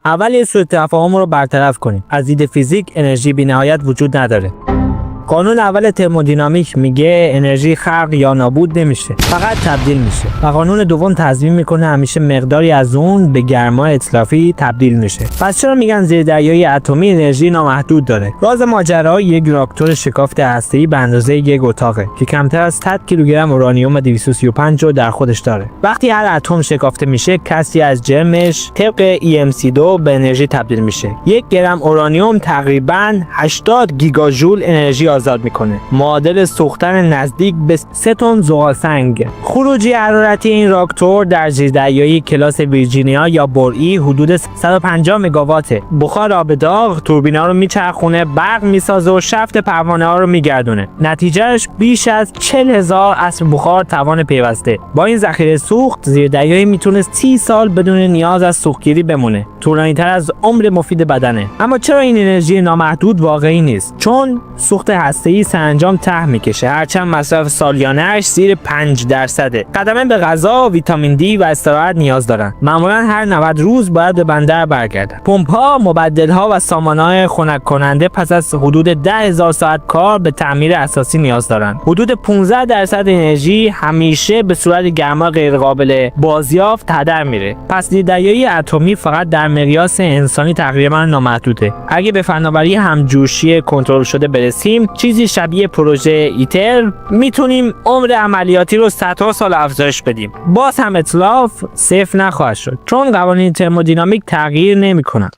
اول یه سوء تفاهم رو برطرف کنیم. از دید فیزیک انرژی بی‌نهایت وجود نداره. قانون اول ترمودینامیک میگه انرژی خلق یا نابود نمیشه، فقط تبدیل میشه. و قانون دوم تضمین میکنه همیشه مقداری از اون به گرمای اتلافی تبدیل میشه. پس چرا میگن زیردریایی اتمی انرژی نامحدود داره؟ راز ماجرا یک راکتور شکافت هسته‌ای به اندازه یک اتاقه که کمتر از 100 کیلوگرم اورانیوم 235 رو در خودش داره. وقتی هر اتم شکافته میشه، کسی از جرمش طبق EMC2 به انرژی تبدیل میشه. 1 گرم اورانیوم تقریباً 80 گیگاژول انرژی آزاد میکنه، معادل سوختن نزدیک به 3 تن زغال سنگ. خروجی حرارتی این راکتور در زیردریایی کلاس ویرجینیا یا برئی حدود 150 مگاواته. بخار آب داغ توربینا رو میچرخونه، برق میسازه و شفت پروانه ها رو میگردونه. نتیجهش بیش از 40,000 اصل بخار توان پیوسته. با این ذخیره سوخت زیردریایی میتونه 30 سال بدون نیاز از سوختگیری بمونه. طولانی‌تر از عمر مفید بدنه. اما چرا این انرژی نامحدود واقعی نیست؟ چون سوخت هسته‌ای سرانجام ته میکشه، هرچند مصرف سالیانه‌اش زیر 5%. قدمه به غذا، ویتامین دی و استراحت نیاز دارن. معمولا هر 90 روز باید به بندر برگردن. پمپ‌ها، مبدل‌ها و سامانه‌های خنک کننده پس از حدود 10,000 ساعت کار به تعمیر اساسی نیاز دارن. حدود 15% انرژی همیشه به صورت گرما غیرقابل بازیافت هدر میره. پس زیردریایی اتمی فقط در مقیاس انسانی تقریبا نامحدوده. اگه به فناوری همجوشی کنترل شده برسیم، چیزی شبیه پروژه ایتر، میتونیم عمر عملیاتی رو صدها سال افزایش بدیم. باز هم اتلاف صفر نخواهد شد، چون قوانین ترمودینامیک تغییر نمیکنن.